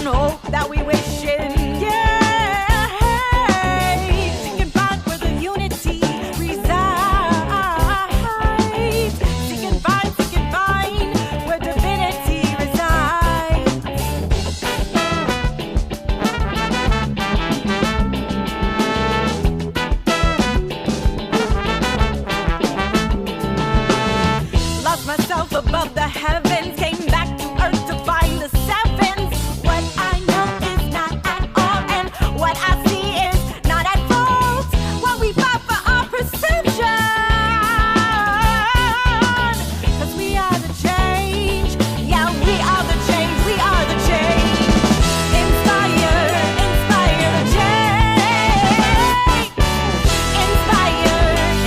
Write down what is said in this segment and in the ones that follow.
and hope that we wish in. Yeah, seek and find where the unity resides. Seek and find where divinity resides. Lost myself above the heavens, came back to earth to find the sevens. What I know is not at all, and what I see is not at fault. What we fight for our perception, 'cause we are the change. Yeah, we are the change, we are the change. Inspire the change. Inspire the change. Inspire the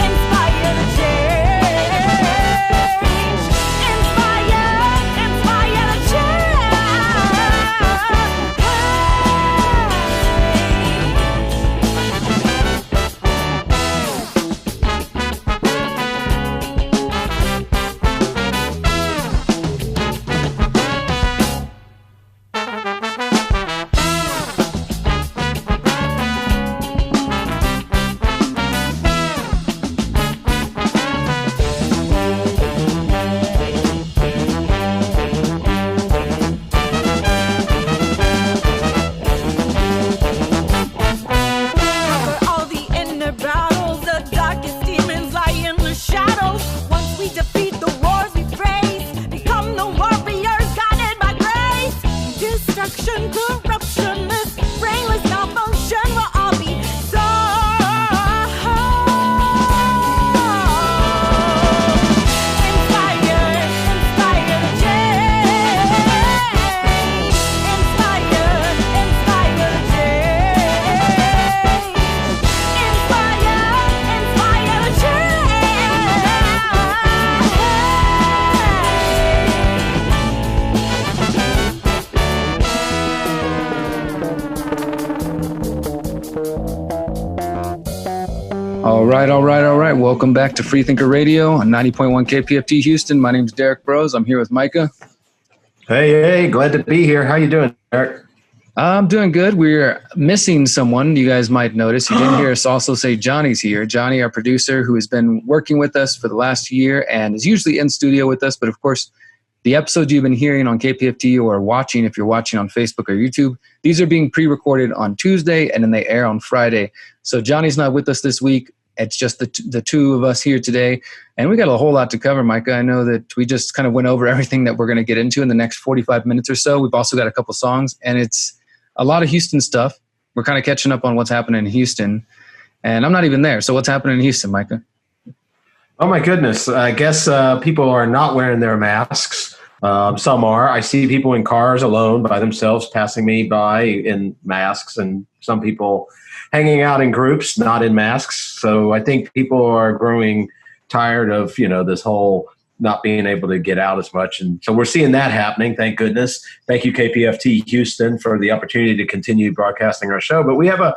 Conquer all the inner battles, the darkest demons lie in the shadows. Once we defeat the wars we face, become the warriors guided by grace. Destruction, corruption, this brainless malfunction will all be solved. Inspire the change. Inspire the All right. Welcome back to Free Thinker Radio on 90.1 KPFT Houston. My name's Derrick Broze. I'm here with Micah. Hey, glad to be here. How you doing, Derrick? I'm doing good. We're missing someone. You guys might notice. You didn't hear us also say Johnny's here. Johnny, our producer, who has been working with us for the last year and is usually in studio with us. But of course, the episodes you've been hearing on KPFT or watching, if you're watching on Facebook or YouTube, these are being pre-recorded on Tuesday and then they air on Friday. So Johnny's not with us this week. It's just the two of us here today. And we got a whole lot to cover, Micah. I know that we just kind of went over everything that we're going to get into in the next 45 minutes or so. We've also got a couple songs, and it's a lot of Houston stuff. We're kind of catching up on what's happening in Houston. And I'm not even there. So what's happening in Houston, Micah? Oh, my goodness. I guess people are not wearing their masks. Some are. I see people in cars alone by themselves passing me by in masks, and some people hanging out in groups, not in masks. So I think people are growing tired of, this whole not being able to get out as much. And so we're seeing that happening. Thank goodness. Thank you, KPFT Houston, for the opportunity to continue broadcasting our show. But we have a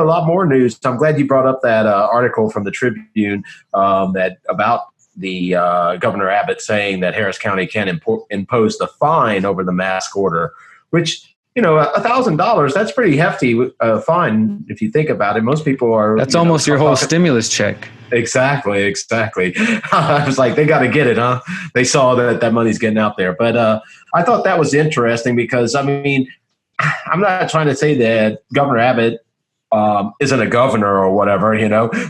lot more news. I'm glad you brought up that article from the Tribune that about the Governor Abbott saying that Harris County can impose the fine over the mask order, which, $1,000, that's pretty hefty fine if you think about it. Most people are. That's almost your whole stimulus check. Exactly. I was like, they got to get it, huh? They saw that money's getting out there. But I thought that was interesting because, I'm not trying to say that Governor Abbott isn't a governor or whatever,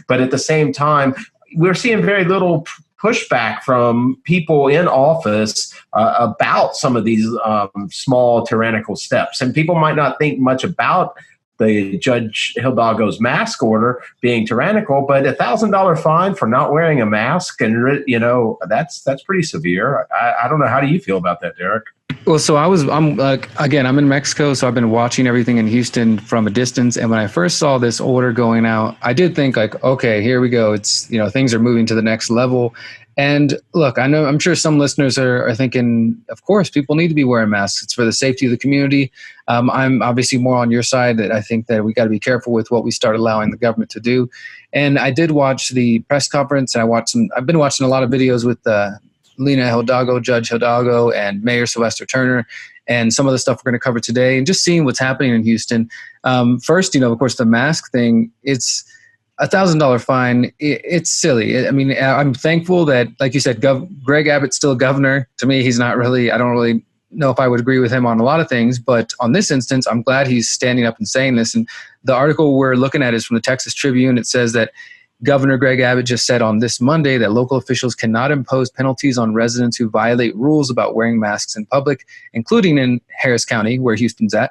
but at the same time, we're seeing very little pushback from people in office about some of these small tyrannical steps. And people might not think much about the Judge Hidalgo's mask order being tyrannical, but $1,000 fine for not wearing a mask, and that's pretty severe. I don't know. How do you feel about that, Derrick? Well, so I'm in Mexico, so I've been watching everything in Houston from a distance. And when I first saw this order going out, I did think okay, here we go. It's, things are moving to the next level. And look, I'm sure some listeners are thinking, of course, people need to be wearing masks. It's for the safety of the community. I'm obviously more on your side that I think that we got to be careful with what we start allowing the government to do. And I did watch the press conference, and I've been watching a lot of videos with Lina Hidalgo, Judge Hidalgo, and Mayor Sylvester Turner. and some of the stuff we're going to cover today, and just seeing what's happening in Houston. First, of course, the mask thing, it's $1,000 fine. It's silly. I mean, I'm thankful that, like you said, Greg Abbott's still governor. To me, he's not really, I don't really know if I would agree with him on a lot of things, but on this instance, I'm glad he's standing up and saying this. And the article we're looking at is from the Texas Tribune. It says that Governor Greg Abbott just said on this Monday that local officials cannot impose penalties on residents who violate rules about wearing masks in public, including in Harris County, where Houston's at.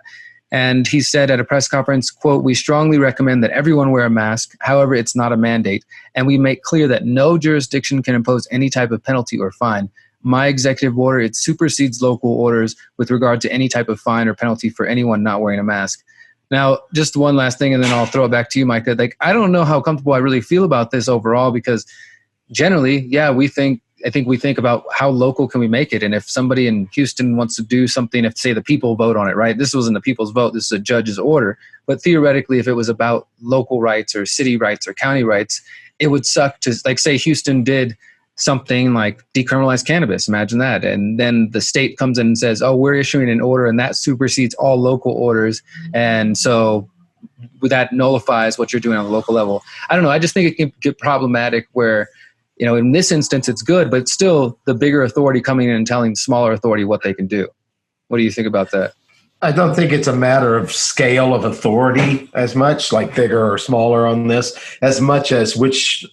And he said at a press conference, quote, "We strongly recommend that everyone wear a mask. However, it's not a mandate. And we make clear that no jurisdiction can impose any type of penalty or fine. My executive order, it supersedes local orders with regard to any type of fine or penalty for anyone not wearing a mask." Now, just one last thing, and then I'll throw it back to you, Micah. Like, I don't know how comfortable I really feel about this overall, because generally, yeah, I think we think about how local can we make it. And if somebody in Houston wants to do something, if say the people vote on it, right? This wasn't the people's vote. This is a judge's order. But theoretically, if it was about local rights or city rights or county rights, it would suck to, like, say Houston did something like decriminalize cannabis. Imagine that. And then the state comes in and says, oh, we're issuing an order, and that supersedes all local orders. And so that nullifies what you're doing on the local level. I don't know. I just think it can get problematic where, in this instance, it's good, but still the bigger authority coming in and telling smaller authority what they can do. What do you think about that? I don't think it's a matter of scale of authority as much, like bigger or smaller on this, as much as which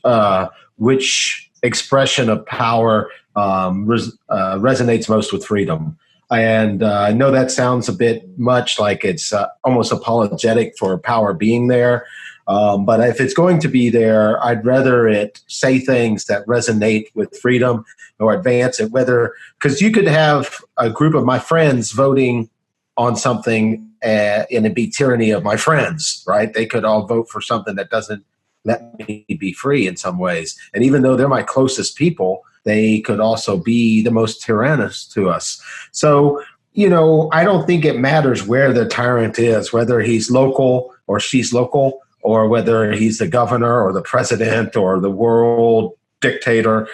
expression of power resonates most with freedom. And I know that sounds a bit much like it's almost apologetic for power being there. But if it's going to be there, I'd rather it say things that resonate with freedom or advance it, because you could have a group of my friends voting on something and it'd be tyranny of my friends, right? They could all vote for something that doesn't let me be free in some ways. And even though they're my closest people, they could also be the most tyrannous to us. So, I don't think it matters where the tyrant is, whether he's local or she's local, or whether he's the governor or the president or the world dictator.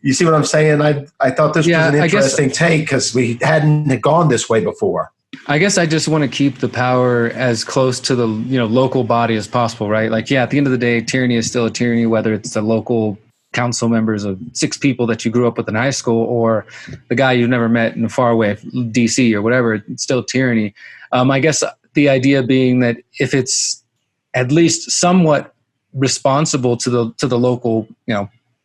You see what I'm saying? I thought this was an interesting take because we hadn't gone this way before. I guess I just want to keep the power as close to the local body as possible, right? Like, yeah, at the end of the day, tyranny is still a tyranny, whether it's the local council members of 6 people that you grew up with in high school or the guy you've never met in far away DC or whatever. It's still tyranny. I guess the idea being that if it's at least somewhat responsible to the local,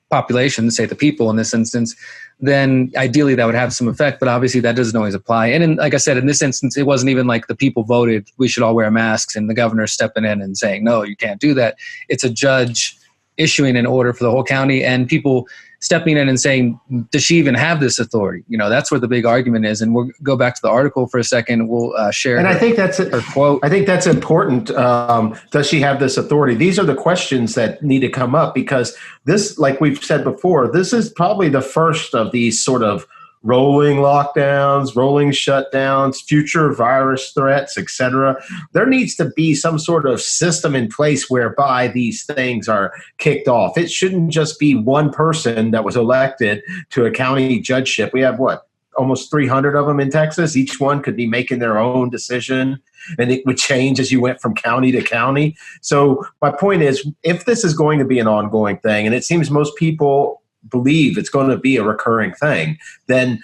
population, say the people in this instance, then ideally that would have some effect. But obviously that doesn't always apply. And like I said, in this instance, it wasn't even like the people voted we should all wear masks and the governor stepping in and saying, no, you can't do that. It's a judge issuing an order for the whole county and people stepping in and saying, does she even have this authority? That's where the big argument is. And we'll go back to the article for a second. We'll share and I think that's her quote. I think that's important. Does she have this authority? These are the questions that need to come up because this, like we've said before, this is probably the first of these sort of rolling lockdowns, rolling shutdowns, future virus threats, etc. There needs to be some sort of system in place whereby these things are kicked off. It shouldn't just be one person that was elected to a county judgeship. We have almost 300 of them in Texas. Each one could be making their own decision, and it would change as you went from county to county. So my point is, if this is going to be an ongoing thing, and it seems most people believe it's going to be a recurring thing, then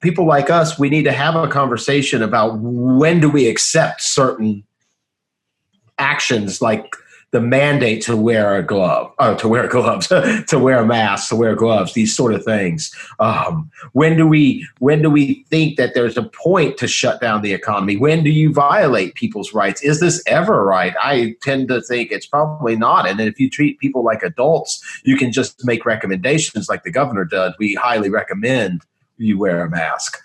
people like us, we need to have a conversation about when do we accept certain actions like the mandate to wear a glove, to wear gloves, to wear a mask, to wear gloves, these sort of things. When do we think that there's a point to shut down the economy? When do you violate people's rights? Is this ever right? I tend to think it's probably not. And if you treat people like adults, you can just make recommendations like the governor does. We highly recommend you wear a mask.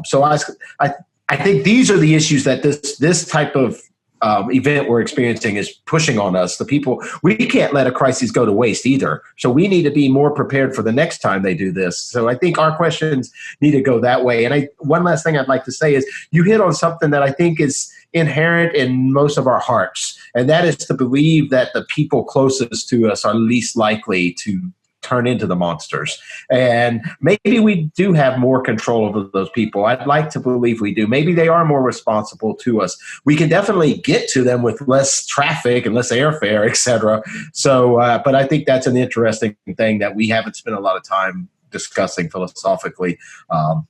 So I think these are the issues that this type of event we're experiencing is pushing on us. The people, we can't let a crisis go to waste either. So we need to be more prepared for the next time they do this. So I think our questions need to go that way. And one last thing I'd like to say is you hit on something that I think is inherent in most of our hearts. And that is to believe that the people closest to us are least likely to turn into the monsters. And maybe we do have more control over those people. I'd like to believe we do. Maybe they are more responsible to us. We can definitely get to them with less traffic and less airfare, et cetera. So, but I think that's an interesting thing that we haven't spent a lot of time discussing philosophically.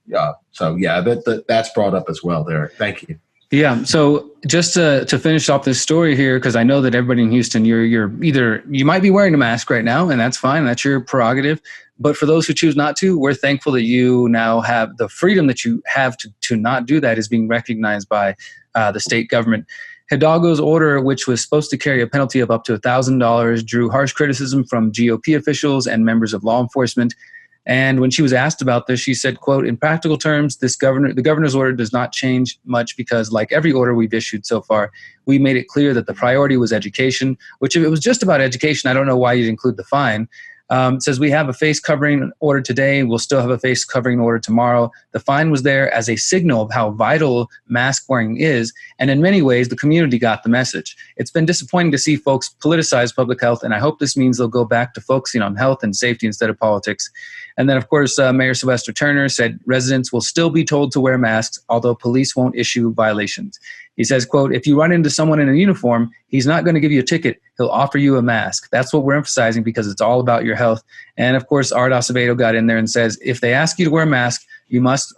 That's brought up as well there. Thank you. Yeah. So just to finish off this story here, because I know that everybody in Houston, you might be wearing a mask right now, and that's fine. That's your prerogative. But for those who choose not to, we're thankful that you now have the freedom that you have to not do that is being recognized by the state government. Hidalgo's order, which was supposed to carry a penalty of up to $1,000, drew harsh criticism from GOP officials and members of law enforcement. And when she was asked about this, she said, quote, in practical terms, the governor's order does not change much because like every order we've issued so far, we made it clear that the priority was education, which if it was just about education, I don't know why you'd include the fine. It says we have a face covering order today. We'll still have a face covering order tomorrow. The fine was there as a signal of how vital mask wearing is. And in many ways, the community got the message. It's been disappointing to see folks politicize public health. And I hope this means they'll go back to focusing on health and safety instead of politics. And then, of course, Mayor Sylvester Turner said residents will still be told to wear masks, although police won't issue violations. He says, quote, if you run into someone in a uniform, he's not going to give you a ticket. He'll offer you a mask. That's what we're emphasizing because it's all about your health. And of course, Art Acevedo got in there and says, if they ask you to wear a mask, you must,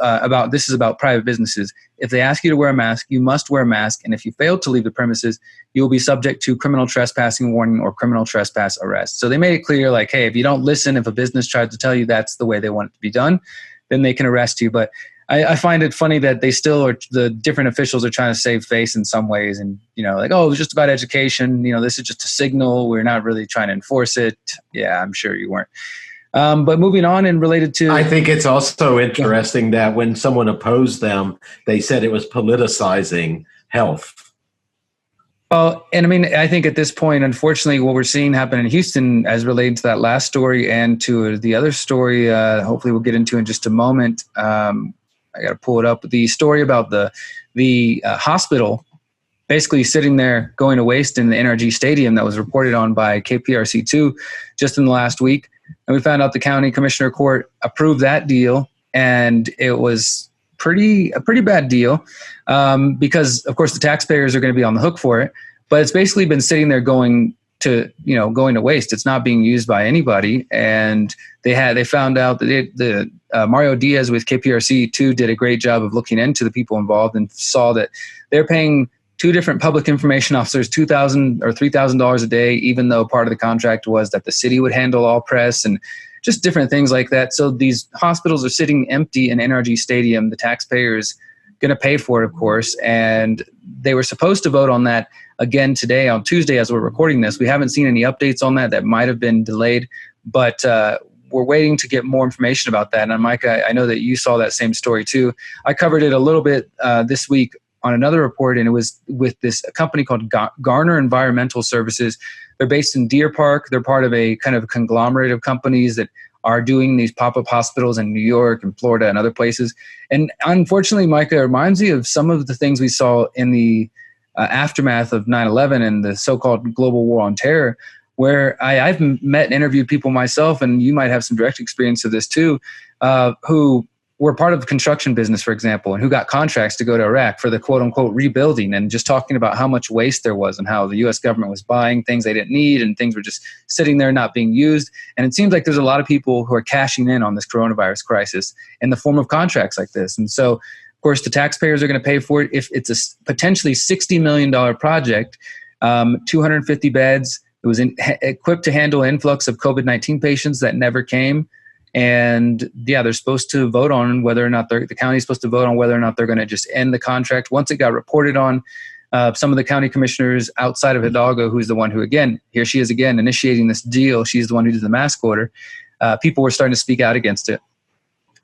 this is about private businesses. If they ask you to wear a mask, you must wear a mask. And if you fail to leave the premises, you will be subject to criminal trespassing warning or criminal trespass arrest. So they made it clear, like, hey, if you don't listen, if a business tries to tell you that's the way they want it to be done, then they can arrest you. But I find it funny that they still are, the different officials are trying to save face in some ways and, like, oh, it was just about education. This is just a signal. We're not really trying to enforce it. Yeah, I'm sure you weren't. But moving on and related to... I think it's also interesting that when someone opposed them, they said it was politicizing health. Well, and I mean, I think at this point, unfortunately, what we're seeing happen in Houston as related to that last story and to the other story, hopefully we'll get into in just a moment. I got to pull it up. The story about the hospital basically sitting there going to waste in the NRG Stadium that was reported on by KPRC2 just in the last week. And we found out the county commissioner court approved that deal, and it was a pretty bad deal because, of course, the taxpayers are going to be on the hook for it. But it's basically been sitting there going to waste. It's not being used by anybody. And they found out that Mario Diaz with KPRC2 did a great job of looking into the people involved and saw that they're paying two different public information officers $2,000 or $3,000 a day, even though part of the contract was that the city would handle all press and just different things like that. So these hospitals are sitting empty in NRG Stadium. The taxpayers going to pay for it, of course. And they were supposed to vote on that again today on Tuesday as we're recording this. We haven't seen any updates on that. That might have been delayed, but we're waiting to get more information about that. And Micah, I know that you saw that same story too. I covered it a little bit this week on another report, and it was with a company called Garner Environmental Services. They're based in Deer Park. They're part of a kind of conglomerate of companies that are doing these pop-up hospitals in New York and Florida and other places. And unfortunately, Micah, it reminds me of some of the things we saw in the aftermath of 9/11 and the so-called global war on terror, where I've met and interviewed people myself, and you might have some direct experience of this too, who were part of the construction business, for example, and who got contracts to go to Iraq for the quote-unquote rebuilding, and just talking about how much waste there was and how the U.S. government was buying things they didn't need and things were just sitting there not being used. And it seems like there's a lot of people who are cashing in on this coronavirus crisis in the form of contracts like this. And so, of course, the taxpayers are going to pay for it. If it's a potentially $60 million project, 250 beds, it was equipped to handle influx of COVID-19 patients that never came. And yeah, they're supposed to vote on whether or not the county is supposed to vote on whether or not they're going to just end the contract. Once it got reported on, some of the county commissioners outside of Hidalgo, who's the one who, again, here she is again, initiating this deal. She's the one who did the mask order. People were starting to speak out against it.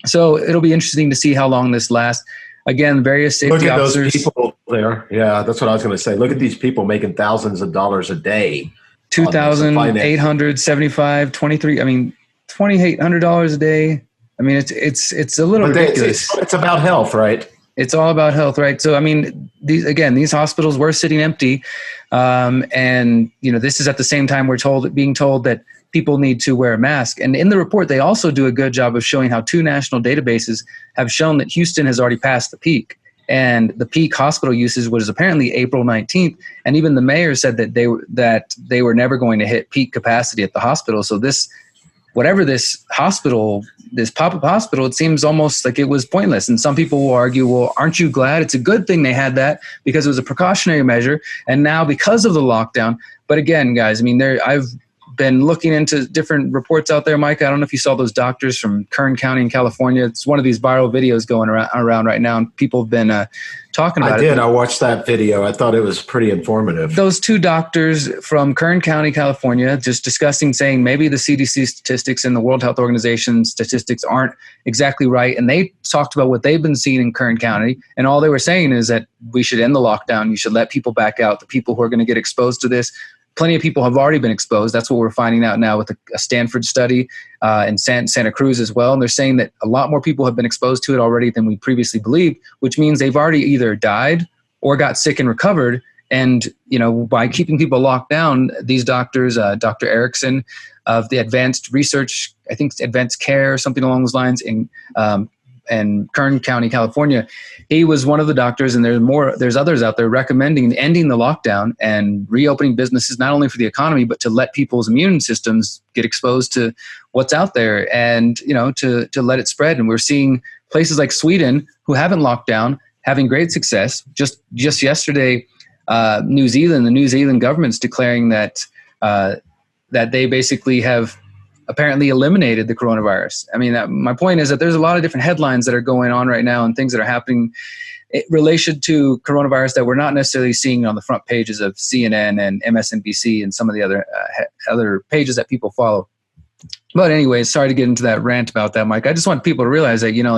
So it'll be interesting to see how long this lasts. Again, various safety officers. Look at those people there. Yeah, that's what I was going to say. Look at these people making thousands of dollars a day. $2,875, 23. I mean, $2,800 a day. I mean, it's a little ridiculous. It's about health, right? It's all about health, right? So, I mean, these hospitals were sitting empty, and this is at the same time we're being told that people need to wear a mask. And in the report, they also do a good job of showing how 2 national databases have shown that Houston has already passed the peak. And the peak hospital usage was apparently April 19th. And even the mayor said that they were never going to hit peak capacity at the hospital. So this pop-up hospital, it seems almost like it was pointless. And some people will argue, well, aren't you glad? It's a good thing they had that because it was a precautionary measure. And now because of the lockdown, but again, guys, I mean, I've been looking into different reports out there, Mike. I don't know if you saw those doctors from Kern County in California. It's one of these viral videos going around right now, and people have been talking about it. I watched that video. I thought it was pretty informative. Those 2 doctors from Kern County, California, just discussing, saying maybe the CDC statistics and the World Health Organization statistics aren't exactly right. And they talked about what they've been seeing in Kern County. And all they were saying is that we should end the lockdown. You should let people back out. The people who are going to get exposed to this, plenty of people have already been exposed. That's what we're finding out now with a Stanford study in Santa Cruz as well. And they're saying that a lot more people have been exposed to it already than we previously believed, which means they've already either died or got sick and recovered. And, by keeping people locked down, these doctors, Dr. Erickson of the Advanced Research, I think Advanced Care or something along those lines in Kern County, California, he was one of the doctors, and there's others out there recommending ending the lockdown and reopening businesses, not only for the economy, but to let people's immune systems get exposed to what's out there and, to let it spread. And we're seeing places like Sweden, who haven't locked down, having great success. Just yesterday, the New Zealand government's declaring that they basically have apparently eliminated the coronavirus. I mean, my point is that there's a lot of different headlines that are going on right now and things that are happening in relation to coronavirus that we're not necessarily seeing on the front pages of CNN and MSNBC and some of the other pages that people follow. But anyways, sorry to get into that rant about that, Mike. I just want people to realize that, your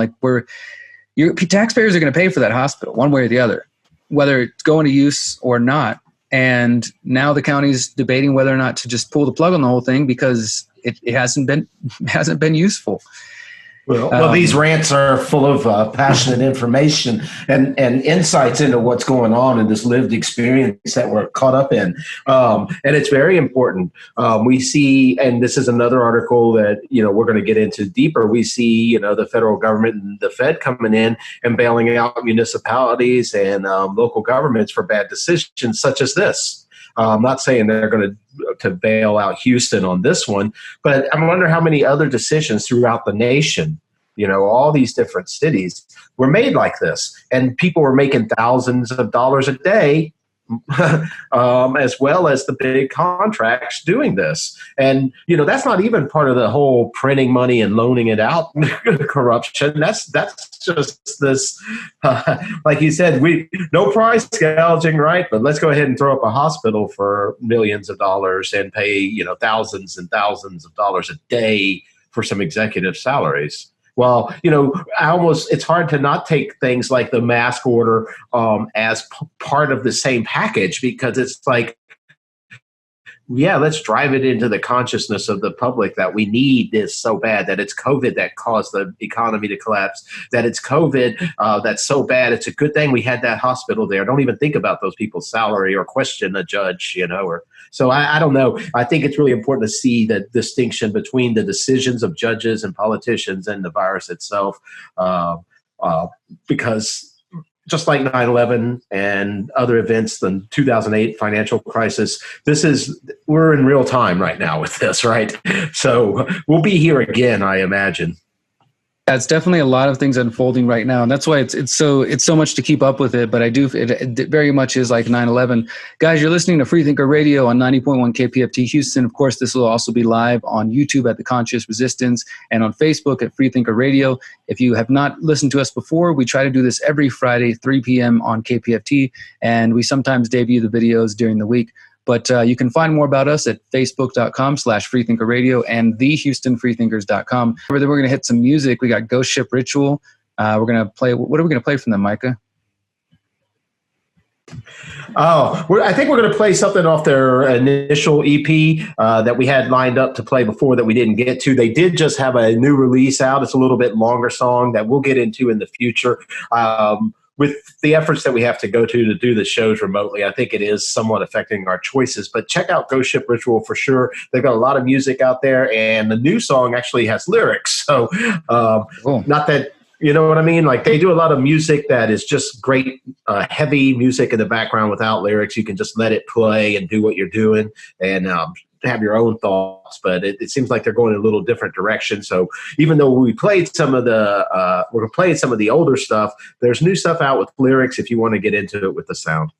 taxpayers are going to pay for that hospital one way or the other, whether it's going to use or not. And now the county's debating whether or not to just pull the plug on the whole thing because it hasn't been useful. Well, these rants are full of passionate information and insights into what's going on in this lived experience that we're caught up in. And it's very important. We see, and this is another article that, we're going to get into deeper. We see, the federal government and the Fed coming in and bailing out municipalities and local governments for bad decisions such as this. I'm not saying they're going to bail out Houston on this one, but I wonder how many other decisions throughout the nation, all these different cities were made like this. And people were making thousands of dollars a day, as well as the big contracts doing this. And, that's not even part of the whole printing money and loaning it out corruption. That's just this, like you said, no price gouging, right? But let's go ahead and throw up a hospital for millions of dollars and pay, thousands and thousands of dollars a day for some executive salaries. Well, it's hard to not take things like the mask order as part of the same package because it's like, yeah, let's drive it into the consciousness of the public that we need this so bad, that it's COVID that caused the economy to collapse, that it's COVID that's so bad. It's a good thing we had that hospital there. Don't even think about those people's salary or question a judge, So I don't know. I think it's really important to see the distinction between the decisions of judges and politicians and the virus itself, because just like 9/11 and other events, the 2008 financial crisis, we're in real time right now with this, right? So we'll be here again, I imagine. Yeah, it's definitely a lot of things unfolding right now, and that's why it's so much to keep up with it. But it very much is like 9/11. Guys, you're listening to Freethinker Radio on 90.1 KPFT Houston. Of course, this will also be live on YouTube at The Conscious Resistance and on Facebook at Freethinker Radio. If you have not listened to us before, we try to do this every Friday, 3 p.m. on KPFT, and we sometimes debut the videos during the week. But you can find more about us at facebook.com/freethinkerradio and thehoustonfreethinkers.com. Then we're going to hit some music. We got Ghost Ship Ritual. We're going to play. What are we going to play from them, Micah? I think we're going to play something off their initial EP that we had lined up to play before that we didn't get to. They did just have a new release out. It's a little bit longer song that we'll get into in the future. with the efforts that we have to go to do the shows remotely, I think it is somewhat affecting our choices. But check out Ghost Ship Ritual for sure. They've got a lot of music out there, and the new song actually has lyrics. So Cool. not that, you know what I mean? Like, they do a lot of music that is just great, heavy music in the background without lyrics. You can just let it play and do what you're doing and have your own thoughts. But it seems like they're going in a little different direction. So even though we played some of the older stuff, there's new stuff out with lyrics if you want to get into it with the sound.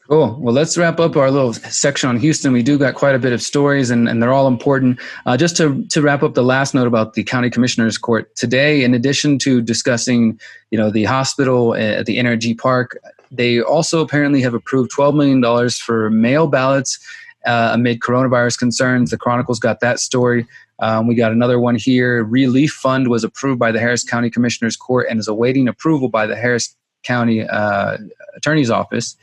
Cool. Well, let's wrap up our little section on Houston. We do got quite a bit of stories, and they're all important. Just to wrap up the last note about the County Commissioner's Court today, in addition to discussing, the hospital at the NRG Park, they also apparently have approved $12 million for mail ballots amid coronavirus concerns. The Chronicle's got that story. We got another one here. Relief Fund was approved by the Harris County Commissioner's Court and is awaiting approval by the Harris County Attorney's Office.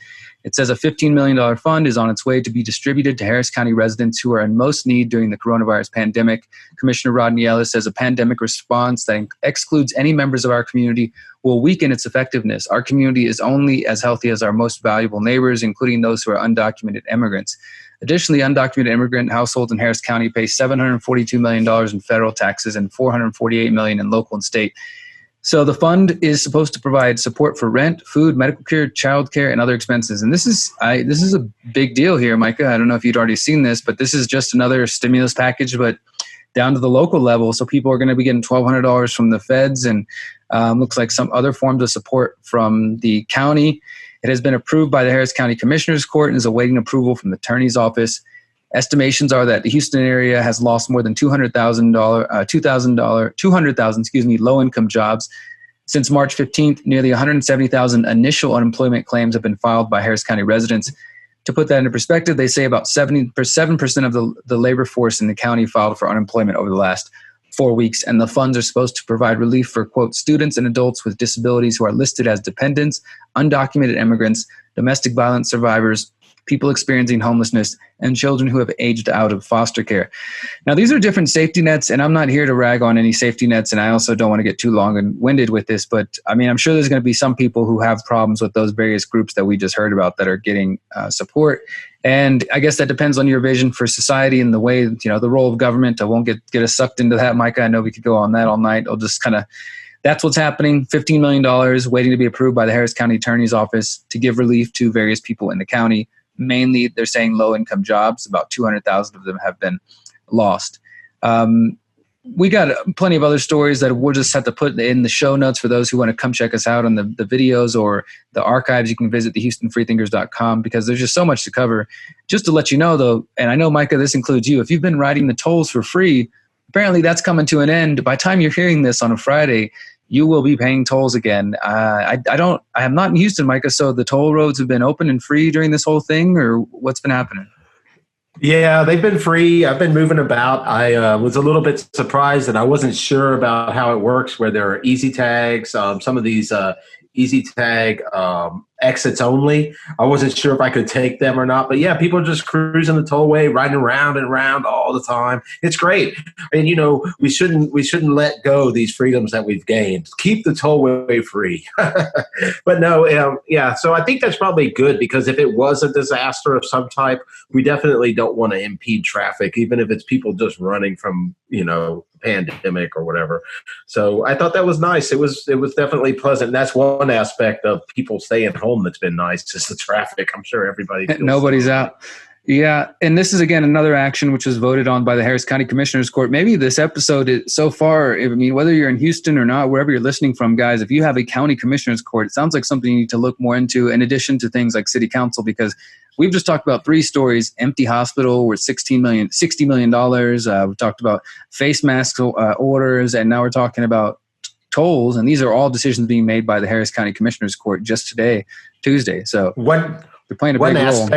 It says a $15 million fund is on its way to be distributed to Harris County residents who are in most need during the coronavirus pandemic. Commissioner Rodney Ellis says a pandemic response that excludes any members of our community will weaken its effectiveness. Our community is only as healthy as our most valuable neighbors, including those who are undocumented immigrants. Additionally, undocumented immigrant households in Harris County pay $742 million in federal taxes and $448 million in local and state. So the fund is supposed to provide support for rent, food, medical care, child care, and other expenses. And this is a big deal here, Micah. I don't know if you'd already seen this, but this is just another stimulus package, but down to the local level. So people are going to be getting $1,200 from the feds, and looks like some other forms of support from the county. It has been approved by the Harris County Commissioner's Court and is awaiting approval from the Attorney's Office. Estimations are that the Houston area has lost more than 200,000 low-income jobs. Since March 15th, nearly 170,000 initial unemployment claims have been filed by Harris County residents. To put that into perspective, they say about 7% of the labor force in the county filed for unemployment over the last 4 weeks, and the funds are supposed to provide relief for, quote, students and adults with disabilities who are listed as dependents, undocumented immigrants, domestic violence survivors, people experiencing homelessness, and children who have aged out of foster care. Now, these are different safety nets, and I'm not here to rag on any safety nets, and I also don't want to get too long and winded with this, but I mean, I'm sure there's going to be some people who have problems with those various groups that we just heard about that are getting support. And I guess that depends on your vision for society and the way, the role of government. I won't get us sucked into that, Micah. I know we could go on that all night. I'll just that's what's happening. $15 million waiting to be approved by the Harris County Attorney's Office to give relief to various people in the county. Mainly, they're saying low-income jobs. About 200,000 of them have been lost. We got plenty of other stories that we'll just have to put in the show notes for those who want to come check us out on the videos or the archives. You can visit thehoustonfreethinkers.com because there's just so much to cover. Just to let you know, though, and I know, Micah, this includes you, if you've been riding the tolls for free, apparently that's coming to an end. By the time you're hearing this on a Friday, you will be paying tolls again. I am not in Houston, Micah, so the toll roads have been open and free during this whole thing, or what's been happening? Yeah, they've been free. I've been moving about. I was a little bit surprised, and I wasn't sure about how it works, where there are easy tags. Some of these easy tag exits only. I wasn't sure if I could take them or not, but yeah, people are just cruising the tollway, riding around and around all the time. It's great. And we shouldn't let go of these freedoms that we've gained. Keep the tollway free. But no, yeah. So I think that's probably good, because if it was a disaster of some type, we definitely don't want to impede traffic, even if it's people just running from, pandemic or whatever. So I thought that was nice. It was definitely pleasant. And that's one aspect of people staying home that's been nice, is the traffic. I'm sure everybody feels nobody's out. Yeah, and this is, again, another action which was voted on by the Harris County Commissioner's Court. Maybe this episode is so far, I mean, whether you're in Houston or not, wherever you're listening from, guys, if you have a county commissioner's court, it sounds like something you need to look more into, in addition to things like city council, because we've just talked about 3 stories: empty hospital worth $60 million. We've talked about face mask orders, and now we're talking about tolls, and these are all decisions being made by the Harris County Commissioner's Court just today, Tuesday. So One They're playing a One big role.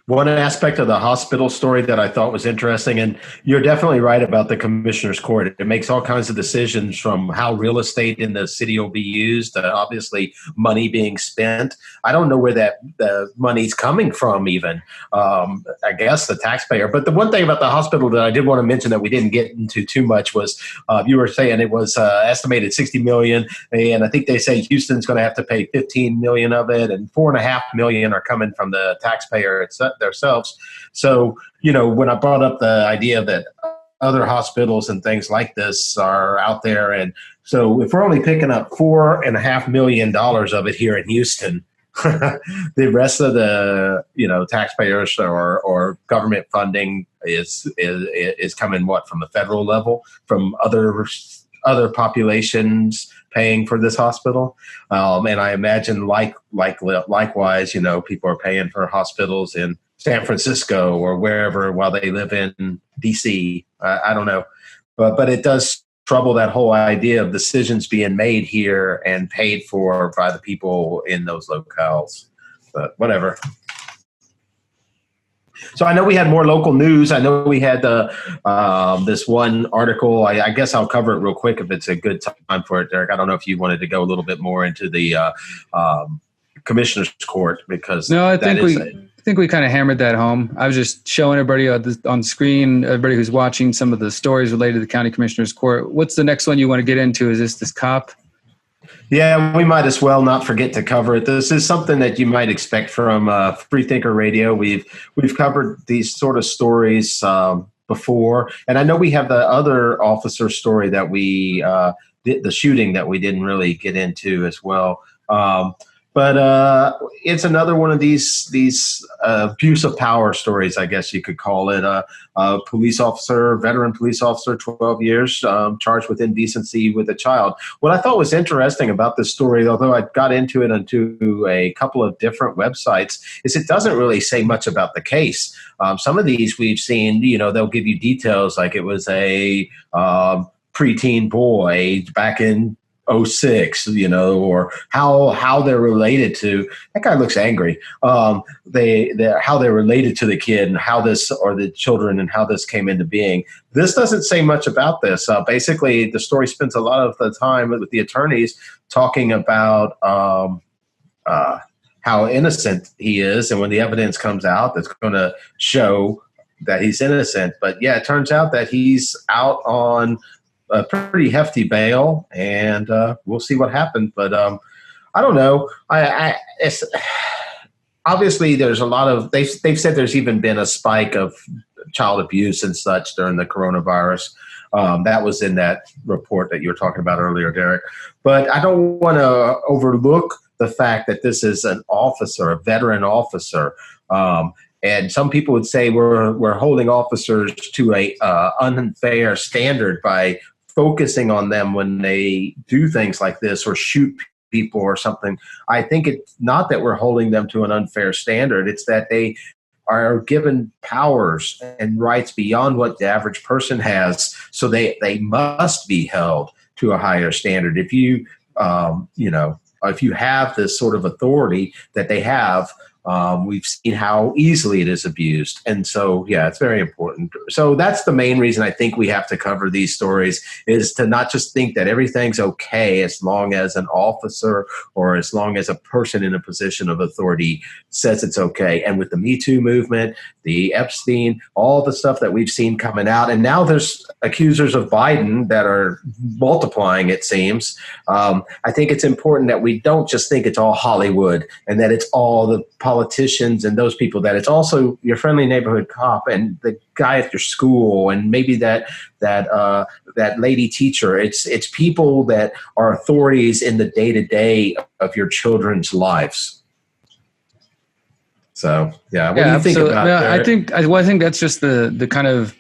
One aspect of the hospital story that I thought was interesting, and you're definitely right about the commissioner's court. It makes all kinds of decisions from how real estate in the city will be used, obviously money being spent. I don't know where the money's coming from even. I guess the taxpayer. But the one thing about the hospital that I did want to mention that we didn't get into too much was you were saying it was estimated $60 million, and I think they say Houston's going to have to pay $15 million of it, and $4.5 million are coming from the taxpayer themselves. So, when I brought up the idea that other hospitals and things like this are out there, and so if we're only picking up $4.5 million of it here in Houston, the rest of the taxpayers or government funding is coming from the federal level, from other populations paying for this hospital, and I imagine likewise, people are paying for hospitals in San Francisco or wherever while they live in DC. I don't know, but it does trouble that whole idea of decisions being made here and paid for by the people in those locales. But whatever. So I know we had more local news. I know we had this one article. I guess I'll cover it real quick if it's a good time for it, Derrick. I don't know if you wanted to go a little bit more into the commissioner's court, because no, I think we kind of hammered that home. I was just showing everybody on screen, everybody who's watching, some of the stories related to the county commissioner's court. What's the next one you want to get into? Is this cop? Yeah, we might as well not forget to cover it. This is something that you might expect from Freethinker Radio. We've covered these sort of stories before, and I know we have the other officer story that we did, the shooting that we didn't really get into as well. But it's another one of these abuse of power stories, I guess you could call it. A police officer, veteran police officer, 12 years, charged with indecency with a child. What I thought was interesting about this story, although I got into it onto a couple of different websites, is it doesn't really say much about the case. Some of these we've seen, they'll give you details like it was a preteen boy back in 06, or how they're related to that guy looks angry. How they're related to the kid and how this, or the children, and how this came into being. This doesn't say much about this. Basically, the story spends a lot of the time with the attorneys talking about how innocent he is, and when the evidence comes out, that's going to show that he's innocent. But yeah, it turns out that he's out on a pretty hefty bail, and we'll see what happens. But I don't know. It's obviously there's a lot of they've said there's even been a spike of child abuse and such during the coronavirus. That was in that report that you were talking about earlier, Derrick. But I don't want to overlook the fact that this is an officer, a veteran officer. And some people would say we're holding officers to a unfair standard by focusing on them when they do things like this or shoot people or something. I think it's not that we're holding them to an unfair standard. It's that they are given powers and rights beyond what the average person has. So they must be held to a higher standard. If you, if you have this sort of authority that they have, we've seen how easily it is abused. And so, yeah, it's very important. So that's the main reason I think we have to cover these stories, is to not just think that everything's okay as long as an officer or as long as a person in a position of authority says it's okay. And with the Me Too movement, the Epstein, all the stuff that we've seen coming out, and now there's accusers of Biden that are multiplying, it seems. I think it's important that we don't just think it's all Hollywood and that it's all the politicians and those people, that it's also your friendly neighborhood cop and the guy at your school and maybe that lady teacher. It's people that are authorities in the day-to-day of your children's lives. So, yeah, what do you think about that? I think that's just the kind of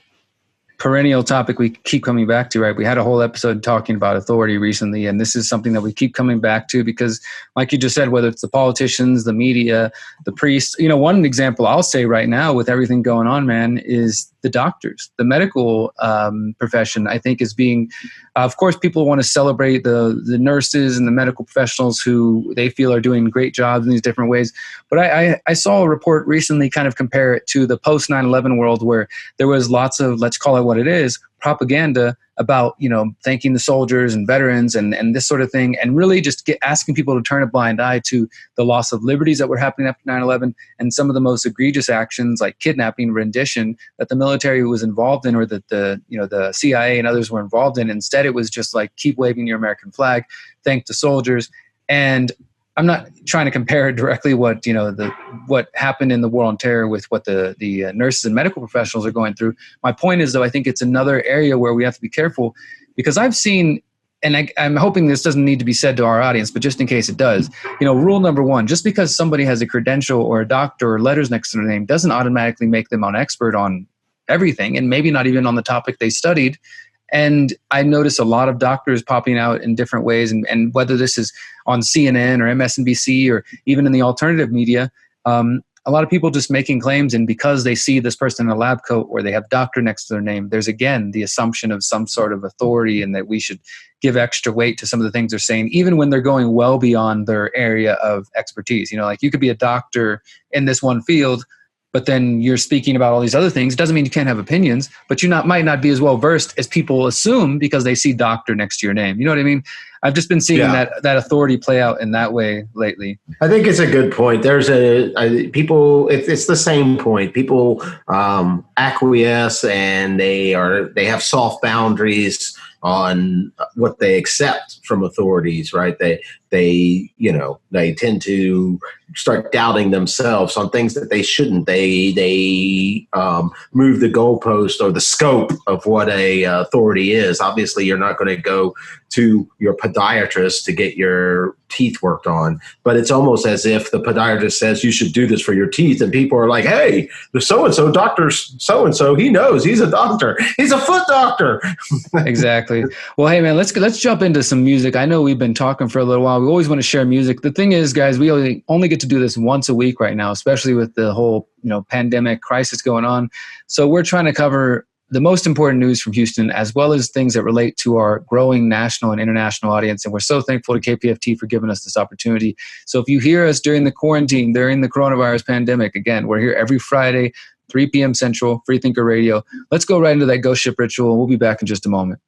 perennial topic we keep coming back to, right? We had a whole episode talking about authority recently, and this is something that we keep coming back to because, like you just said, whether it's the politicians, the media, the priests, one example I'll say right now with everything going on, man, is the doctors. The medical profession, I think, is being, of course, people want to celebrate the nurses and the medical professionals who they feel are doing great jobs in these different ways. But I saw a report recently kind of compare it to the post 9/11 world, where there was lots of, let's call it what it is, propaganda about, thanking the soldiers and veterans and this sort of thing, and really just asking people to turn a blind eye to the loss of liberties that were happening after 9/11 and some of the most egregious actions like kidnapping, rendition that the military was involved in, or that the CIA and others were involved in. Instead, it was just like, keep waving your American flag, thank the soldiers. And I'm not trying to compare directly what happened in the war on terror with what the nurses and medical professionals are going through. My point is, though, I think it's another area where we have to be careful, because I've seen, and I'm hoping this doesn't need to be said to our audience, but just in case it does, rule number one: just because somebody has a credential or a doctor or letters next to their name doesn't automatically make them an expert on everything, and maybe not even on the topic they studied. And I notice a lot of doctors popping out in different ways, and whether this is on CNN or MSNBC or even in the alternative media, a lot of people just making claims, and because they see this person in a lab coat or they have doctor next to their name, there's again the assumption of some sort of authority, and that we should give extra weight to some of the things they're saying, even when they're going well beyond their area of expertise. Like, you could be a doctor in this one field, but then you're speaking about all these other things. It doesn't mean you can't have opinions, but you might not be as well versed as people assume because they see doctor next to your name. You know what I mean? I've just been seeing that authority play out in that way lately. I think it's a good point. There's it's the same point. People acquiesce, and they have soft boundaries on what they accept from authorities, right? They tend to start doubting themselves on things that they shouldn't. They move the goalpost or the scope of what a authority is. Obviously, you're not going to go to your podiatrist to get your teeth worked on, but it's almost as if the podiatrist says you should do this for your teeth, and people are like, hey, the so-and-so doctor, so-and-so, he knows, he's a doctor, he's a foot doctor. Exactly. Well, hey man, let's jump into some music. I know we've been talking for a little while. We always want to share music. The thing is, guys, we only get to do this once a week right now, especially with the whole pandemic crisis going on. So we're trying to cover the most important news from Houston, as well as things that relate to our growing national and international audience. And we're so thankful to KPFT for giving us this opportunity. So if you hear us during the quarantine, during the coronavirus pandemic, again, we're here every Friday, 3 p.m. Central, Freethinker Radio. Let's go right into that Ghost Ship Ritual. We'll be back in just a moment.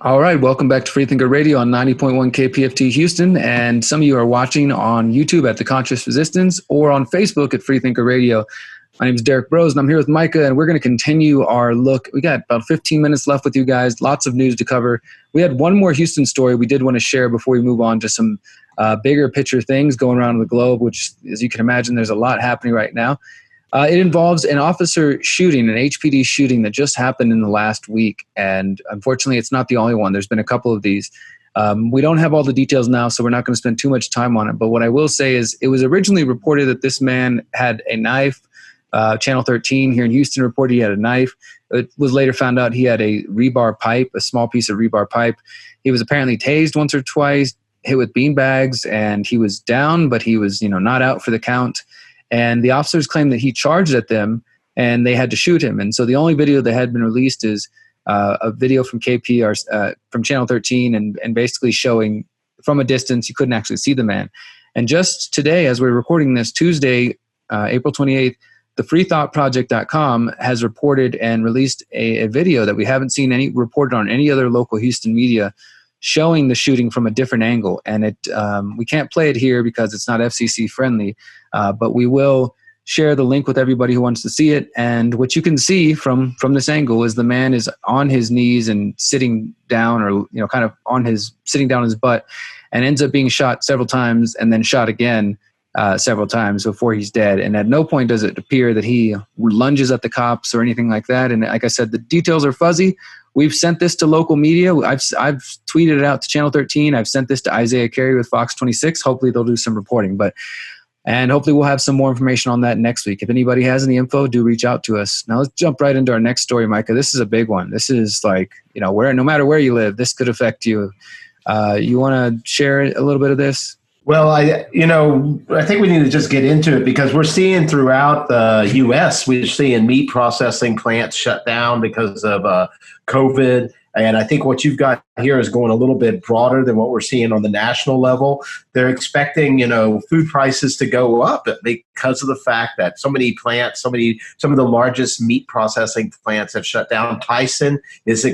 All right, welcome back to Freethinker Radio on 90.1 KPFT Houston, and some of you are watching on YouTube at The Conscious Resistance or on Facebook at Freethinker Radio. My name is Derrick Broze, and I'm here with Micah, and we're going to continue our look. We got about 15 minutes left with you guys, lots of news to cover. We had one more Houston story we did want to share before we move on to some bigger picture things going around the globe, which, as you can imagine, there's a lot happening right now. It involves an officer shooting, an HPD shooting that just happened in the last week. And unfortunately, it's not the only one. There's been a couple of these. We don't have all the details now, so we're not going to spend too much time on it. But what I will say is it was originally reported that this man had a knife. Channel 13 here in Houston reported he had a knife. It was later found out he had a rebar pipe, a small piece of rebar pipe. He was apparently tased once or twice, hit with beanbags, and he was down, but he was, not out for the count. And the officers claimed that he charged at them and they had to shoot him. And so the only video that had been released is a video from from Channel 13 and basically showing from a distance, you couldn't actually see the man. And just today, as we're recording this, Tuesday, April 28th, the freethoughtproject.com has reported and released a video that we haven't seen reported on any other local Houston media showing the shooting from a different angle. And we can't play it here because it's not FCC friendly, but we will share the link with everybody who wants to see it. And what you can see from this angle is the man is on his knees and sitting down, or kind of sitting down on his butt, and ends up being shot several times and then shot again several times before he's dead. And at no point does it appear that he lunges at the cops or anything like that. And like I said, the details are fuzzy. We've sent this to local media. I've tweeted it out to Channel 13. I've sent this to Isaiah Carey with Fox 26. Hopefully they'll do some reporting. And hopefully we'll have some more information on that next week. If anybody has any info, do reach out to us. Now let's jump right into our next story, Micah. This is a big one. This is like, no matter where you live, this could affect you. You want to share a little bit of this? Well, I think we need to just get into it because we're seeing throughout the U.S., we're seeing meat processing plants shut down because of COVID. And I think what you've got here is going a little bit broader than what we're seeing on the national level. They're expecting, food prices to go up because of the fact that so many plants, some of the largest meat processing plants have shut down. Tyson is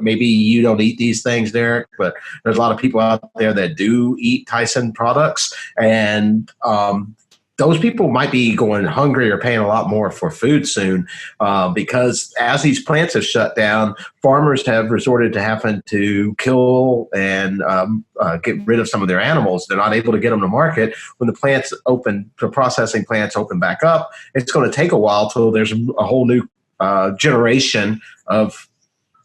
maybe you don't eat these things, Derrick, but there's a lot of people out there that do eat Tyson products. And those people might be going hungry or paying a lot more for food soon because as these plants have shut down, farmers have resorted to having to kill and get rid of some of their animals. They're not able to get them to market. When the processing plants open back up, it's going to take a while till there's a whole new generation of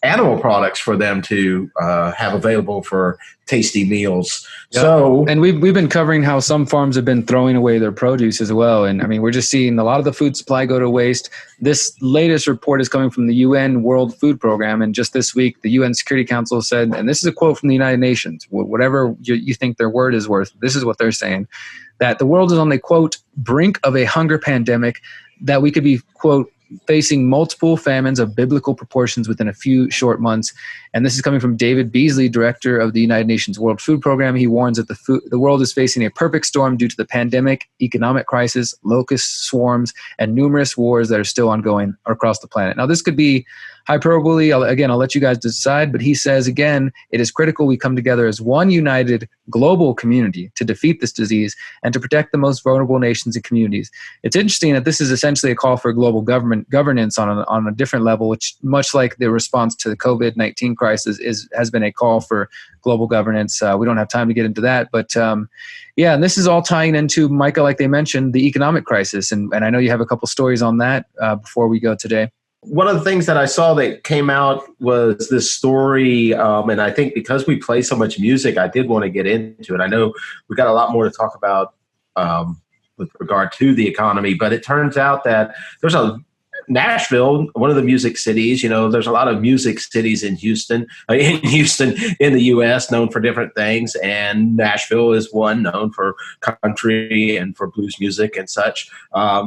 animal products for them to have available for tasty meals. Yep. And we've been covering how some farms have been throwing away their produce as well. And I mean, we're just seeing a lot of the food supply go to waste. This latest report is coming from the UN World Food Program. And just this week, the UN Security Council said, and this is a quote from the United Nations, whatever you think their word is worth, this is what they're saying, that the world is on the, quote, brink of a hunger pandemic, that we could be, quote, facing multiple famines of biblical proportions within a few short months. And this is coming from David Beasley, director of the United Nations World Food Program. He warns that the world is facing a perfect storm due to the pandemic, economic crisis, locust swarms, and numerous wars that are still ongoing across the planet. Now, this could be hyperbole. I'll let you guys decide. But he says, again, it is critical we come together as one united global community to defeat this disease and to protect the most vulnerable nations and communities. It's interesting that this is essentially a call for global governance on a different level, which, much like the response to the COVID-19 crisis, has been a call for global governance. We don't have time to get into that. But and this is all tying into, Micah, like they mentioned, the economic crisis. And I know you have a couple stories on that before we go today. One of the things that I saw that came out was this story, and I think because we play so much music, I did want to get into it. I know we got a lot more to talk about with regard to the economy, but it turns out that there's Nashville, one of the music cities, there's a lot of music cities in Houston, in the U.S., known for different things. And Nashville is one known for country and for blues music and such.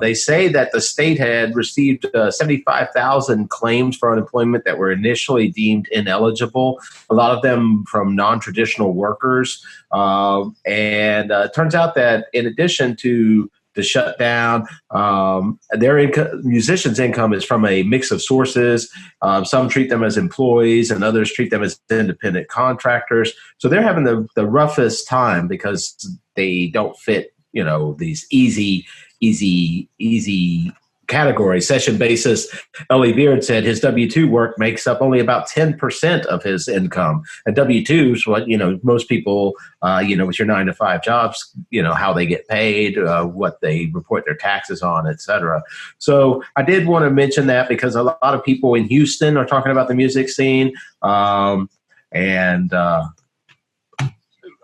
They say that the state had received 75,000 claims for unemployment that were initially deemed ineligible, a lot of them from non-traditional workers. And it turns out that in addition to to shut down. Musicians' income is from a mix of sources. Some treat them as employees and others treat them as independent contractors. So they're having the roughest time because they don't fit, these easy category, session basis. Ellie Beard said his W-2 work makes up only about 10% of his income. And W-2 is what, most people, with your 9-to-5 jobs, how they get paid, what they report their taxes on, et cetera. So I did want to mention that because a lot of people in Houston are talking about the music scene.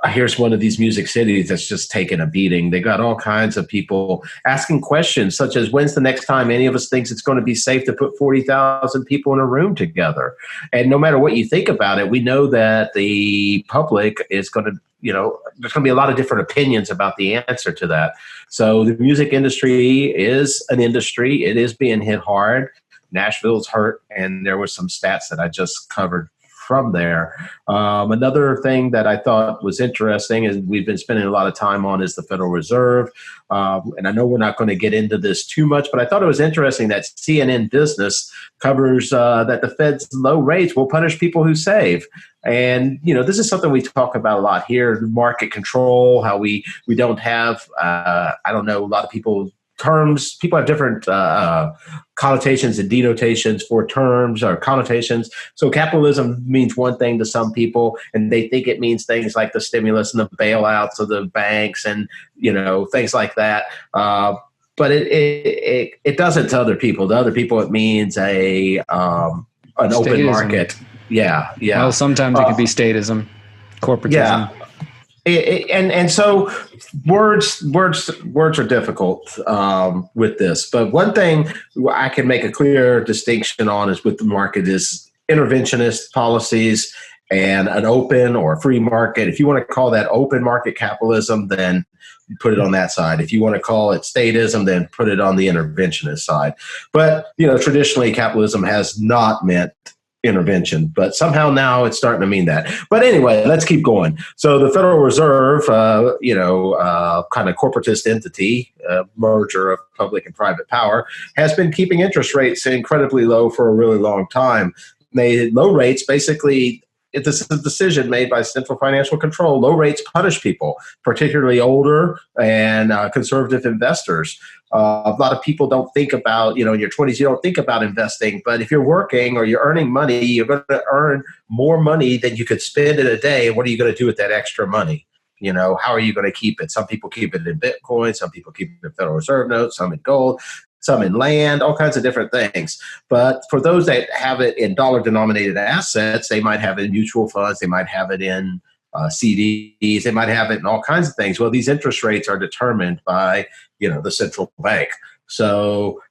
Here's one of these music cities that's just taken a beating. They got all kinds of people asking questions such as, when's the next time any of us thinks it's going to be safe to put 40,000 people in a room together? And no matter what you think about it, we know that the public is going to, there's going to be a lot of different opinions about the answer to that. So the music industry is an industry. It is being hit hard. Nashville's hurt. And there were some stats that I just covered from there. Another thing that I thought was interesting is we've been spending a lot of time on is the Federal Reserve. And I know we're not going to get into this too much, but I thought it was interesting that CNN Business covers that the Fed's low rates will punish people who save. And, this is something we talk about a lot here, market control, how we don't have, a lot of people have different connotations and denotations for terms or connotations. So capitalism means one thing to some people, and they think it means things like the stimulus and the bailouts of the banks and, things like that. But it doesn't to other people. To other people, it means an open market. Yeah. Well, sometimes it can be statism, corporatism. Yeah. And so words are difficult with this. But one thing I can make a clear distinction on is with the market is interventionist policies and an open or free market. If you want to call that open market capitalism, then put it on that side. If you want to call it statism, then put it on the interventionist side. But, traditionally capitalism has not meant intervention, but somehow now it's starting to mean that. But anyway, let's keep going. So the Federal Reserve, kind of corporatist entity, merger of public and private power, has been keeping interest rates incredibly low for a really long time. Low rates basically, this is a decision made by Central Financial Control. Low rates punish people, particularly older and conservative investors. A lot of people don't think about, in your 20s, you don't think about investing. But if you're working or you're earning money, you're going to earn more money than you could spend in a day. What are you going to do with that extra money? How are you going to keep it? Some people keep it in Bitcoin. Some people keep it in Federal Reserve notes, some in gold, some in land, all kinds of different things. But for those that have it in dollar-denominated assets, they might have it in mutual funds. They might have it in CDs. They might have it in all kinds of things. Well, these interest rates are determined by, the central bank. So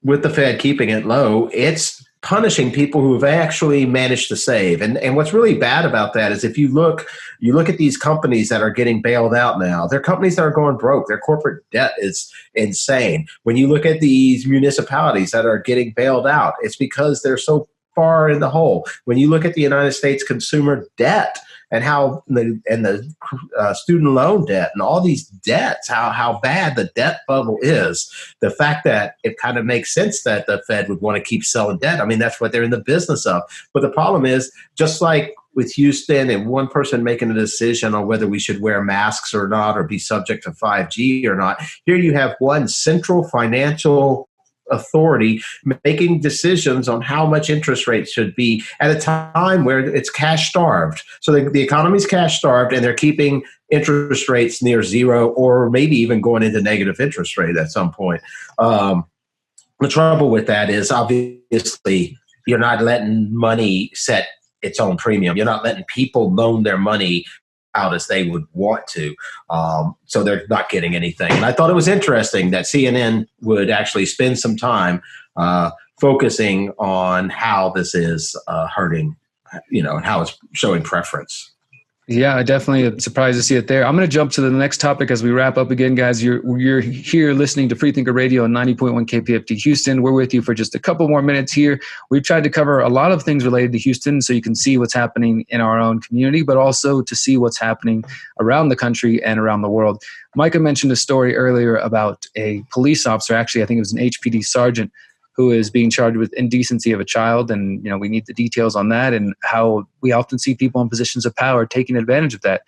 with the Fed keeping it low, it's punishing people who have actually managed to save. And what's really bad about that is if you look at these companies that are getting bailed out now, they're companies that are going broke. Their corporate debt is insane. When you look at these municipalities that are getting bailed out, it's because they're so far in the hole. When you look at the United States consumer debt and how the student loan debt and all these debts, how bad the debt bubble is, the fact that it kind of makes sense that the Fed would want to keep selling debt. I mean, that's what they're in the business of. But the problem is, just like with Houston and one person making a decision on whether we should wear masks or not or be subject to 5G or not, here you have one central financial authority making decisions on how much interest rates should be at a time where it's cash starved. So the economy's cash starved and they're keeping interest rates near zero or maybe even going into negative interest rate at some point. The trouble with that is obviously you're not letting money set its own premium. You're not letting people loan their money out as they would want to. So they're not getting anything. And I thought it was interesting that CNN would actually spend some time focusing on how this is hurting, and how it's showing preference. Yeah, I definitely surprised to see it there. I'm going to jump to the next topic as we wrap up again, guys. You're here listening to Freethinker Radio on 90.1 KPFT Houston. We're with you for just a couple more minutes here. We've tried to cover a lot of things related to Houston so you can see what's happening in our own community, but also to see what's happening around the country and around the world. Micah mentioned a story earlier about a police officer. Actually, I think it was an HPD sergeant who is being charged with indecency of a child. And, we need the details on that and how we often see people in positions of power taking advantage of that.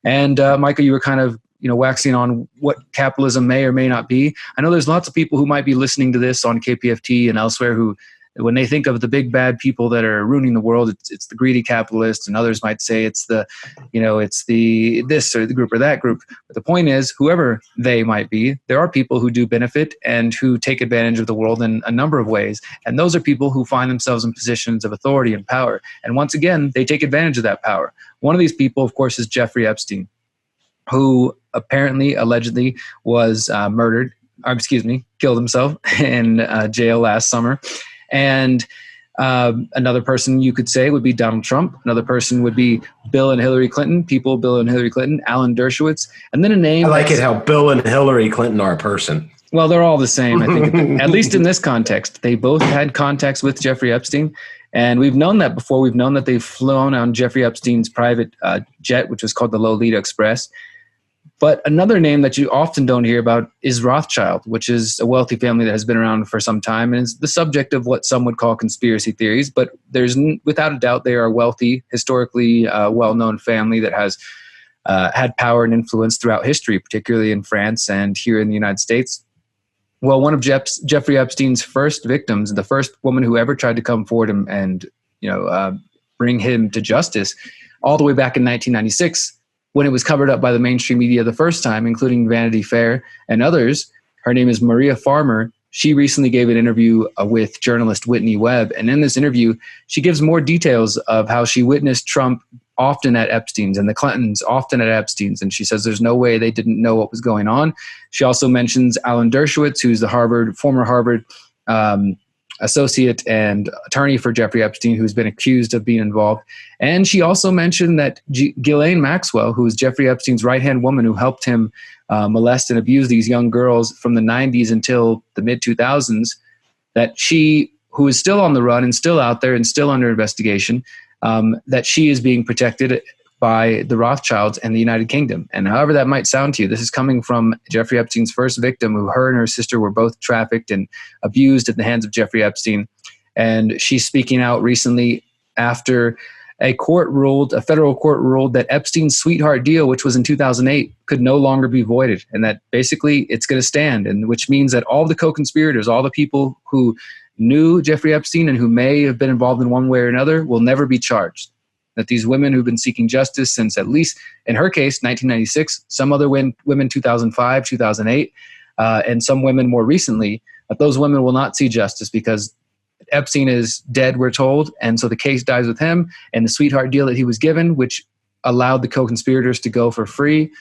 And Micah, you were kind of, waxing on what capitalism may or may not be. I know there's lots of people who might be listening to this on KPFT and elsewhere who, when they think of the big bad people that are ruining the world, it's the greedy capitalists, and others might say it's the, it's the this or the group or that group. But the point is, whoever they might be, there are people who do benefit and who take advantage of the world in a number of ways. And those are people who find themselves in positions of authority and power. And once again, they take advantage of that power. One of these people, of course, is Jeffrey Epstein, who allegedly was killed himself in jail last summer. And another person you could say would be Donald Trump. Another person would be Bill and Hillary Clinton, Alan Dershowitz. And then a name. I like it how Bill and Hillary Clinton are a person. Well, they're all the same, I think, at least in this context. They both had contacts with Jeffrey Epstein. And we've known that before. We've known that they've flown on Jeffrey Epstein's private jet, which was called the Lolita Express. But another name that you often don't hear about is Rothschild, which is a wealthy family that has been around for some time and is the subject of what some would call conspiracy theories. But there's, without a doubt, they are a wealthy, historically well-known family that has had power and influence throughout history, particularly in France and here in the United States. Well, one of Jeffrey Epstein's first victims, the first woman who ever tried to come forward and bring him to justice, all the way back in 1996, when it was covered up by the mainstream media the first time, including Vanity Fair and others. Her name is Maria Farmer. She recently gave an interview with journalist Whitney Webb. And in this interview, she gives more details of how she witnessed Trump often at Epstein's and the Clintons often at Epstein's. And she says there's no way they didn't know what was going on. She also mentions Alan Dershowitz, who's the former Harvard associate and attorney for Jeffrey Epstein, who's been accused of being involved. And she also mentioned that Ghislaine Maxwell, who is Jeffrey Epstein's right-hand woman who helped him molest and abuse these young girls from the 90s until the mid-2000s, that she, who is still on the run and still out there and still under investigation, that she is being protected by the Rothschilds and the United Kingdom. And however that might sound to you, this is coming from Jeffrey Epstein's first victim, who her and her sister were both trafficked and abused at the hands of Jeffrey Epstein. And she's speaking out recently after a federal court ruled that Epstein's sweetheart deal, which was in 2008, could no longer be voided, and that basically it's going to stand, and which means that all the co-conspirators, all the people who knew Jeffrey Epstein and who may have been involved in one way or another will never be charged. That these women who've been seeking justice since, at least in her case, 1996, some other women 2005, 2008, and some women more recently, that those women will not see justice because Epstein is dead, we're told, and so the case dies with him, and the sweetheart deal that he was given, which allowed the co-conspirators to go for free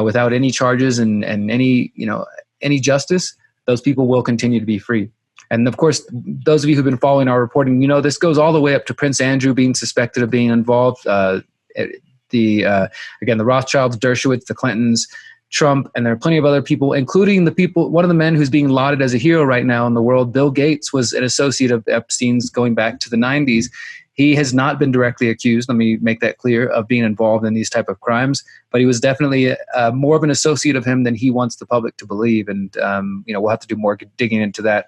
without any charges and any justice, those people will continue to be free. And of course, those of you who've been following our reporting, this goes all the way up to Prince Andrew being suspected of being involved. Again, the Rothschilds, Dershowitz, the Clintons, Trump, and there are plenty of other people, including one of the men who's being lauded as a hero right now in the world, Bill Gates, was an associate of Epstein's going back to the 90s. He has not been directly accused, let me make that clear, of being involved in these type of crimes, but he was definitely more of an associate of him than he wants the public to believe. And, we'll have to do more digging into that.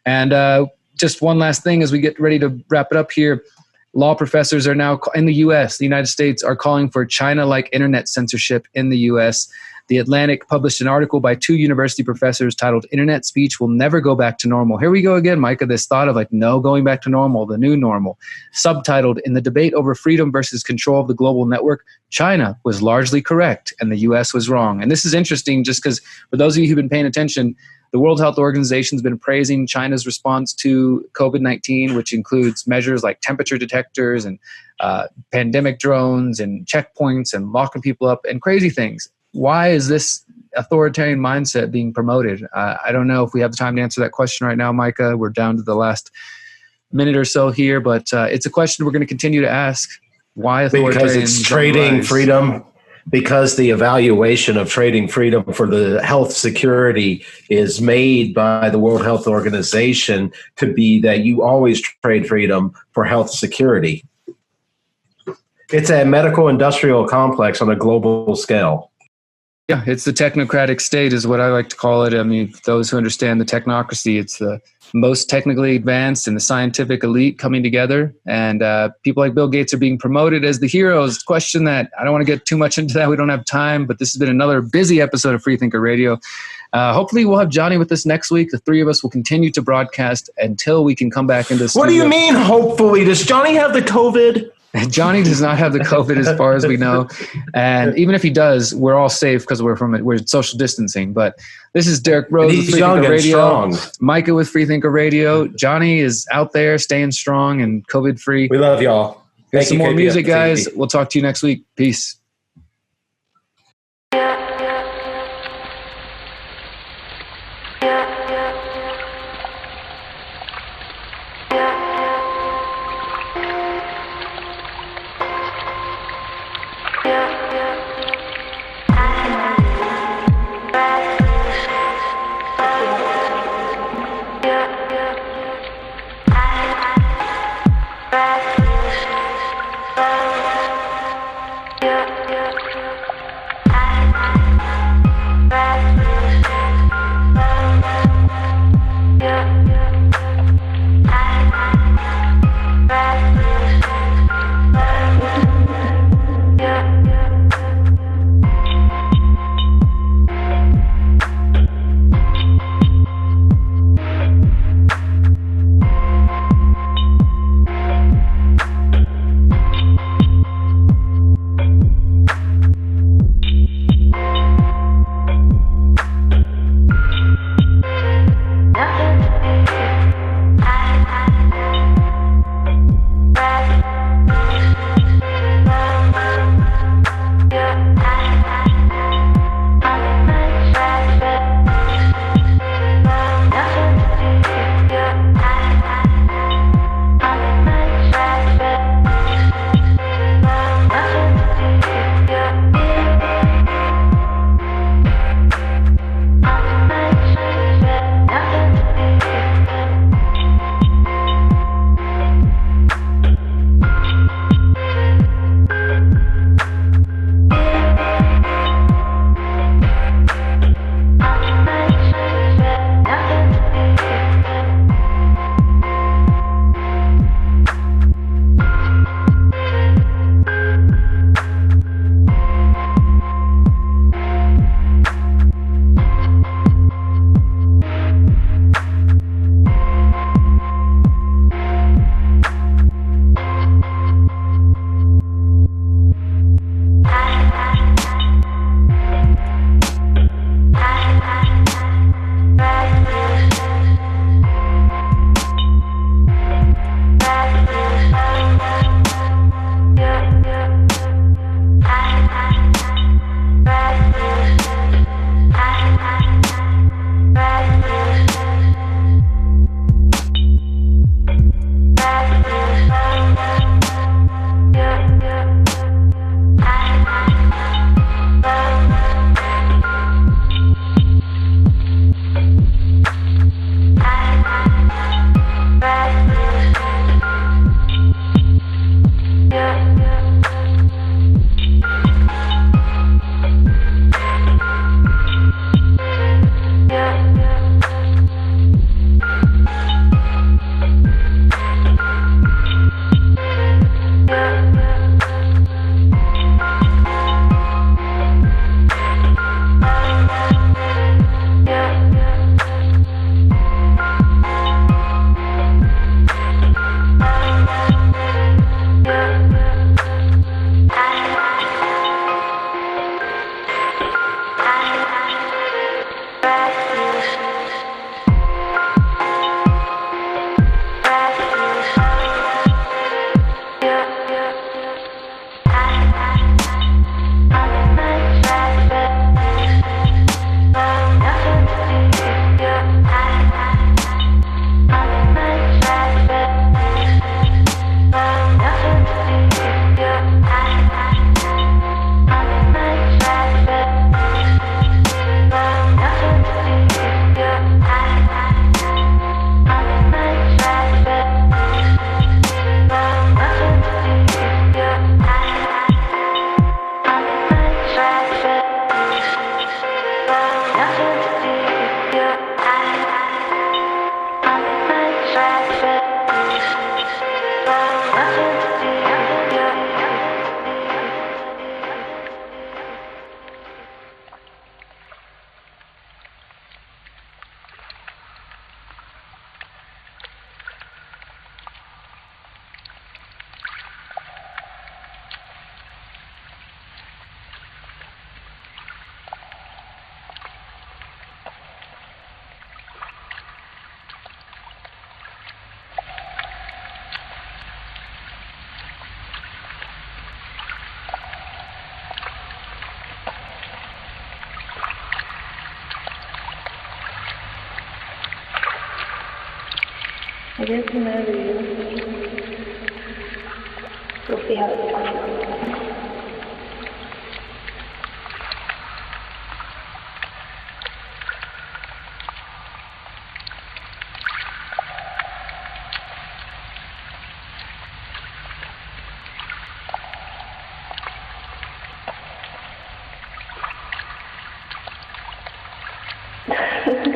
And just one last thing as we get ready to wrap it up here. Law professors are now in the U.S., the United States, are calling for China-like internet censorship in the U.S. The Atlantic published an article by 2 university professors titled "Internet Speech Will Never Go Back to Normal." Here we go again, Micah, this thought of no going back to normal, the new normal. Subtitled, "In the debate over freedom versus control of the global network, China was largely correct and the U.S. was wrong." And this is interesting just because for those of you who've been paying attention, the World Health Organization has been praising China's response to COVID-19, which includes measures like temperature detectors and pandemic drones and checkpoints and locking people up and crazy things. Why is this authoritarian mindset being promoted? I don't know if we have the time to answer that question right now, Micah. We're down to the last minute or so here, but it's a question we're going to continue to ask. Why Because it's trading freedom. Because the evaluation of trading freedom for the health security is made by the World Health Organization to be that you always trade freedom for health security. It's a medical industrial complex on a global scale. Yeah, it's the technocratic state is what I like to call it. I mean, those who understand the technocracy, it's the most technically advanced and the scientific elite coming together. And people like Bill Gates are being promoted as the heroes. Question that, I don't want to get too much into that. We don't have time, but this has been another busy episode of Freethinker Radio. Hopefully we'll have Johnny with us next week. The three of us will continue to broadcast until we can come back into the studio. What do you mean, hopefully? Does Johnny have the COVID? Johnny does not have the COVID as far as we know. And even if he does, we're all safe because we're social distancing. But this is Derrick Broze with Freethinker Radio. Micah with Freethinker Radio. Johnny is out there staying strong and COVID free. We love y'all. Here's some more music, guys. We'll talk to you next week. Peace. Yeah. We're gonna read. We'll see how it goes.